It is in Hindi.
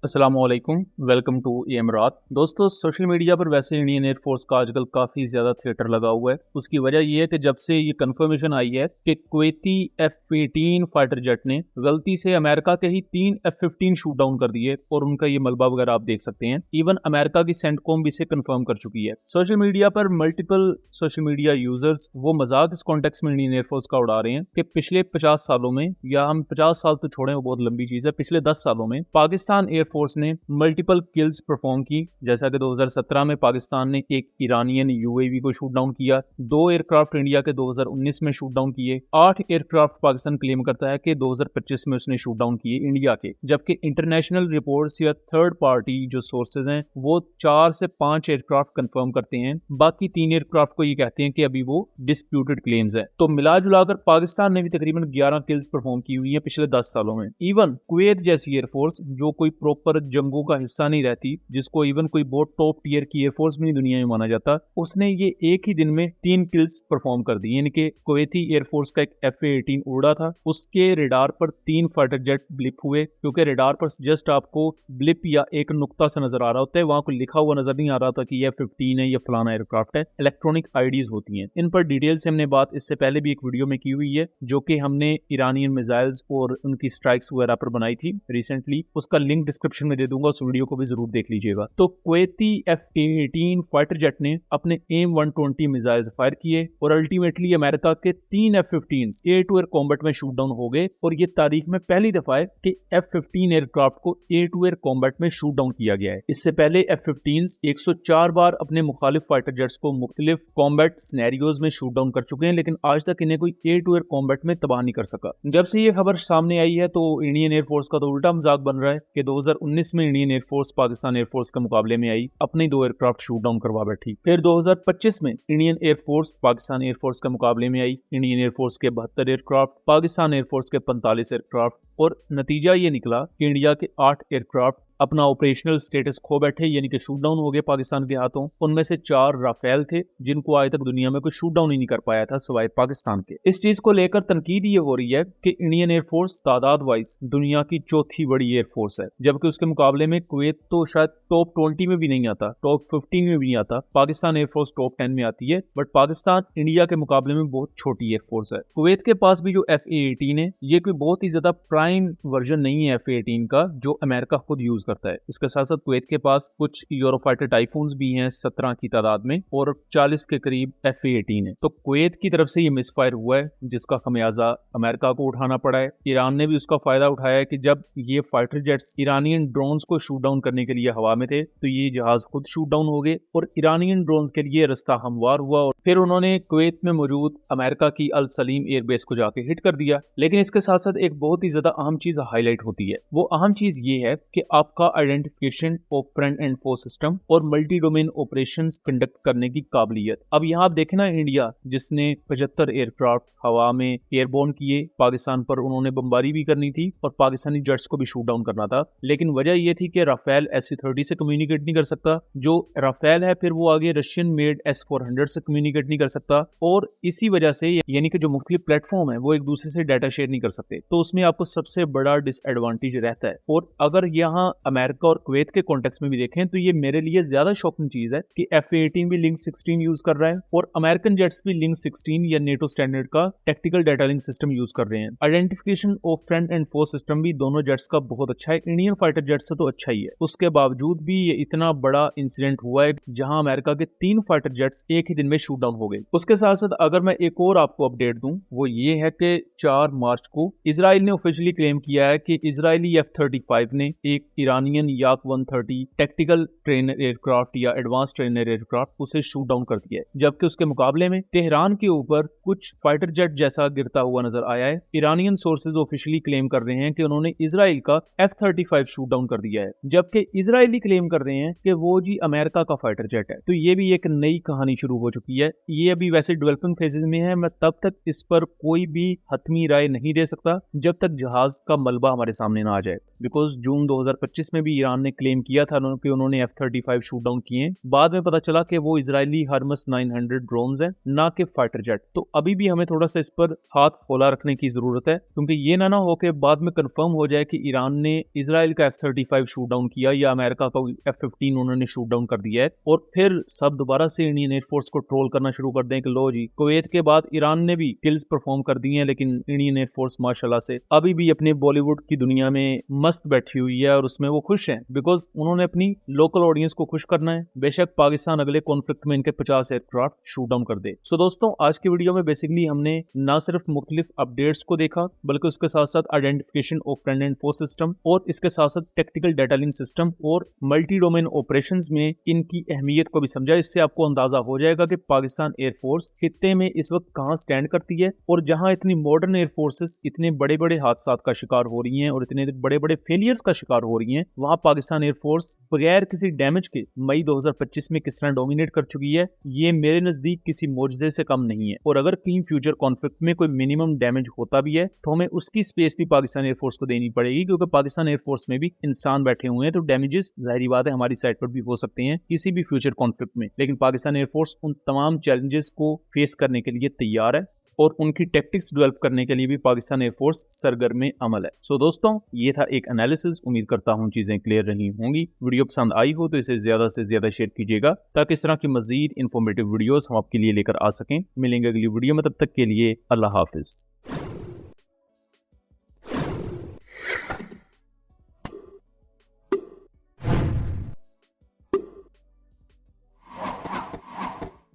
अस्सलामुअलैकुम, वेलकम टू एमरात। दोस्तों, सोशल मीडिया पर वैसे इंडियन एयरफोर्स का आजकल काफ़ी ज़्यादा थिएटर लगा हुआ है। उसकी वजह ये है कि जब से ये कंफर्मेशन आई है कि कुवैती F-18 फाइटर जेट ने गलती से अमेरिका के ही 3 F-15 शूट डाउन कर दिए और उनका ये मलबा वगैरह आप देख सकते हैं। इवन अमेरिका की सेंटकॉम भी इसे कंफर्म कर चुकी है। सोशल मीडिया पर मल्टीपल सोशल मीडिया यूजर्स वो मजाक इस कॉन्टेक्स्ट में इंडियन एयरफोर्स का उड़ा रहे हैं कि पिछले 50 सालों में, या हम 50 साल तो छोड़ें, वो बहुत लंबी चीज़ है, पिछले 10 सालों में पाकिस्तान एयरफोर्स ने मल्टीपल किल्स परफॉर्म की। जैसा कि 2017 में पाकिस्तान ने एक ईरानियन यूएवी को शूट डाउन किया, 2 एयरक्राफ्ट इंडिया के 2019 में शूट डाउन किए, 8 एयरक्राफ्ट पाकिस्तान क्लेम करता है कि 2025 में उसने शूट डाउन किए इंडिया के, जबकि इंटरनेशनल रिपोर्ट्स या थर्ड पार्टी जो सोर्सेज हैं वो 4 से 5 एयरक्राफ्ट कंफर्म करते हैं। बाकी 3 एयरक्राफ्ट को ये कहते हैं कि अभी वो डिस्प्यूटेड क्लेम्स है। तो मिला जुलाकर पाकिस्तान ने भी तकरीबन 11 किल्स परफॉर्म की हुई है पिछले 10 सालों में। इवन कुवैत जैसी एयरफोर्स जो कोई प्रॉपर जंगों का हिस्सा नहीं रहती, जिसको इवन कोई बहुत टॉप टियर की एयरफोर्स भी नहीं दुनिया में माना जाता, उसने ये एक ही दिन में 3 किल्स परफॉर्म कर दी। यानी कि कुवैती एयरफोर्स का एक F-18 उड़ा था, उसके रेडार पर 3 फाइटर जेट ब्लिप हुए, क्योंकि रेडार पर जस्ट आपको ब्लिप या एक नुक्ता से नजर आ रहा होता है, वहां कोई लिखा हुआ नजर नहीं आ रहा था कि ये F-15 है, ये फलाना एयरक्राफ्ट है। इलेक्ट्रॉनिक आईडीज होती हैं। इन पर डिटेल से हमने बात इससे पहले भी एक वीडियो में की हुई है, जो कि हमने ईरानियन मिसाइल्स और उनकी स्ट्राइक्स वगैरह पर बनाई थी रिसेंटली। उसका लिंक डिस्क्रिप्शन में दे दूंगा, उस वीडियो को भी जरूर देख लीजिएगा। तो कुवैती F-18 फाइटर जेट ने अपने AIM-120 मिसाइल्स फायर किए और अल्टीमेटली अमेरिका के 3 F-15 air to air combat में शूट डाउन हो गए। और ये तारीख में पहली दफा है कि F-15 एयरक्राफ्ट को एयर टू एयर कॉम्बैट में शूट डाउन किया गया है। इससे पहले F-15 104 बार अपने मुखालिफ फाइटर जेट्स को मुख्तलिफ कॉम्बैट सिनेरियोज में शूट डाउन कर चुके हैं, लेकिन आज तक इन्हें कोई एयर टू एयर कॉम्बैट में तबाह नहीं कर सका। जब से ये खबर सामने आई है तो इंडियन एयरफोर्स का तो उल्टा मजाक बन रहा है कि 2019 में इंडियन एयरफोर्स पाकिस्तान एयरफोर्स के मुकाबले में आई, अपने 2 एयरक्राफ्ट शूट डाउन करवा बैठी। फिर 2025 में इंडियन एयरफोर्स पाकिस्तान एयरफोर्स के मुकाबले में आई, इंडियन एयरफोर्स के 72 एयरक्राफ्ट, पाकिस्तान एयरफोर्स के 45 एयरक्राफ्ट, और नतीजा ये निकला कि इंडिया के 8 एयरक्राफ्ट अपना ऑपरेशनल स्टेटस खो बैठे, यानी कि शूट डाउन हो गए पाकिस्तान के हाथों। उनमें से 4 राफेल थे, जिनको आज तक दुनिया में कोई शूट डाउन ही नहीं कर पाया था सिवाय पाकिस्तान के। इस चीज को लेकर तनकीद ये हो रही है कि इंडियन एयरफोर्स तादाद वाइज दुनिया की चौथी बड़ी एयरफोर्स है, जबकि उसके मुकाबले में कुवैत तो शायद टॉप 20 में भी नहीं आता, टॉप 15 में भी नहीं आता। पाकिस्तान एयरफोर्स टॉप 10 में आती है, बट पाकिस्तान इंडिया के मुकाबले में बहुत छोटी एयरफोर्स है। कुवैत के पास भी जो F-18 है, ये कोई बहुत ही ज्यादा प्राइम वर्जन नहीं है F-18 का, जो अमेरिका खुद यूज करता है। इसके साथ साथ कुवैत के पास कुछ यूरोफाइटर टाइफून्स भी हैं 17 की तादाद में, और 40 के करीब F-18 है। तो कुवैत की तरफ से ये मिसफायर हुआ है, जिसका खमियाजा अमेरिका को उठाना पड़ा है। ईरान ने भी उसका फायदा उठाया है कि जब ये फाइटर जेट्स ईरानियन ड्रोन्स को शूट डाउन करने के लिए हवा में थे, तो ये जहाज खुद शूट डाउन हो गए और ईरानियन ड्रोन्स के लिए रास्ता हमवार हुआ, और फिर उन्होंने कुवैत में मौजूद अमेरिका की अल सलीम एयरबेस को जाके हिट कर दिया। लेकिन इसके साथ साथ एक बहुत ही ज्यादा अहम चीज हाईलाइट होती है। वो अहम चीज ये है कि आपका identification of friend and foe system और मल्टी डोमेन ऑपरेशंस कंडक्ट करने की काबिलियत। अब यहाँ आप देखें ना, इंडिया जिसने 75 एयरक्राफ्ट हवा में एयरबोर्न किए, पाकिस्तान पर उन्होंने बमबारी भी करनी थी और पाकिस्तानी जेट्स को भी शूट डाउन करना था, लेकिन वजह यह थी कि राफेल SC-30 से कम्युनिकेट नहीं कर सकता, जो राफेल है फिर वो आगे रशियन मेड S-400 से कम्युनिकेट नहीं कर सकता, और इसी वजह से यानी कि जो मुख्तलिफ प्लेटफॉर्म है वो एक दूसरे से डाटा शेयर नहीं कर सकते। तो उसमें आपको सबसे बड़ा डिसएडवांटेज रहता है। और अगर यहाँ अमेरिका और कुवैत के कॉन्टेक्स्ट में भी देखें तो ये मेरे लिए ज्यादा शॉकिंग चीज है कि F-18 भी लिंक 16 यूज कर रहा है और अमेरिकन जेट्स भी लिंक 16 या नेटो स्टैंडर्ड का tactical data link system use कर रहे हैं। Identification of friend and foe system भी दोनों जेट्स का बहुत अच्छा है, इंडियन फाइटर जेट से तो अच्छा ही है। उसके बावजूद भी ये इतना बड़ा इंसिडेंट हुआ है जहां अमेरिका के 3 फाइटर जेट्स एक ही दिन में शूट डाउन हो गए। उसके साथ साथ अगर मैं एक और आपको अपडेट दूं, वो ये है कि 4 मार्च को इजराइल ने ऑफिशियली क्लेम किया है कि इजरायली F-35 ने एक ईरानियन याक-130 टैक्टिकल ट्रेनर एयरक्राफ्ट या एडवांस ट्रेनर एयरक्राफ्ट उसे शूट डाउन कर दिया है, जबकि उसके मुकाबले में तेहरान के ऊपर कुछ फाइटर जेट जैसा गिरता हुआ नजर आया है। ईरानियन सोर्सेज ऑफिशियली क्लेम कर रहे हैं कि उन्होंने इजराइल का F-35 शूट डाउन कर दिया है, जबकि इजरायली क्लेम कर रहे हैं कि वो जी अमेरिका का फाइटर जेट है। तो ये भी एक नई कहानी शुरू हो चुकी है। ये अभी वैसे डेवलपिंग फेजेस में है, मैं तब तक इस पर कोई भी हतमी राय नहीं दे सकता जब तक जहाज का मलबा हमारे सामने ना आ जाए, बिकॉज जून 2025 2025 में भी ईरान ने क्लेम किया था कि उन्होंने F-35 शूट डाउन किए। बाद में पता चला कि वो इजरायली हर्मस 900 ड्रोन्स हैं, ना कि फाइटर जेट। तो अभी भी हमें थोड़ा सा इस पर हाथ खोला रखने की जरूरत है, क्योंकि ये ना हो कि बाद में कंफर्म हो जाए कि ईरान ने इजराइल का F-35 शूट डाउन किया या अमेरिका का F-15 उन्होंने शूट डाउन कर दिया है, और फिर सब दोबारा से इंडियन एयरफोर्स को ट्रोल करना शुरू कर दें कि लो जी, कुवैत के बाद ईरान ने भी किल्स परफॉर्म कर दिए हैं, लेकिन इंडियन एयरफोर्स माशाल्लाह से अभी भी अपने बॉलीवुड की दुनिया में मस्त बैठी हुई है और उसमें वो खुश हैं, बिकॉज उन्होंने अपनी लोकल ऑडियंस को खुश करना है। बेशक पाकिस्तान अगले कॉन्फ्लिक्ट में इनके 50 एयरक्राफ्ट शूट डाउन कर दे। सो दोस्तों, आज की वीडियो में बेसिकली हमने ना सिर्फ मुख्तलिफ अपडेट्स को देखा, बल्कि उसके साथ साथ identification of friend and foe system, और इसके साथ साथ टेक्निकल डाटा लिंक सिस्टम और मल्टी डोमेन ऑपरेशंस में इनकी अहमियत को भी समझा। इससे आपको अंदाजा हो जाएगा कि पाकिस्तान एयरफोर्स खित्ते में इस वक्त कहां स्टैंड करती है, और जहां इतनी मॉडर्न एयरफोर्सेस इतने बड़े बड़े हादसात का शिकार हो रही हैं और इतने बड़े बड़े फेलियर्स का शिकार हो रही हैं, वहां पाकिस्तान एयरफोर्स बगैर किसी डैमेज के मई 2025 में किस तरह डोमिनेट कर चुकी है, ये मेरे नजदीक किसी मोजज़े से कम नहीं है। और अगर कहीं फ्यूचर कॉन्फ्लिक्ट में कोई मिनिमम डैमेज होता भी है तो हमें उसकी स्पेस भी पाकिस्तान एयरफोर्स को देनी पड़ेगी, क्योंकि पाकिस्तान एयरफोर्स में भी इंसान बैठे हुए हैं, तो डैमेजेस जाहिर बात है हमारी साइड पर भी हो सकते हैं किसी भी फ्यूचर कॉन्फ्लिक्ट में। लेकिन पाकिस्तान एयरफोर्स उन तमाम चैलेंजेस को फेस करने के लिए तैयार है, और उनकी टैक्टिक्स डेवलप करने के लिए भी पाकिस्तान एयरफोर्स सरगर्म अमल है। सो दोस्तों, ये था एक एनालिसिस। उम्मीद करता हूँ चीजें क्लियर रही होंगी। वीडियो पसंद आई हो तो इसे ज्यादा से ज्यादा शेयर कीजिएगा, ताकि इस तरह की मजीद इंफॉर्मेटिव वीडियोस हम आपके लिए लेकर आ सकें। मिलेंगे अगली वीडियो में, तब तक के लिए अल्लाह हाफिज।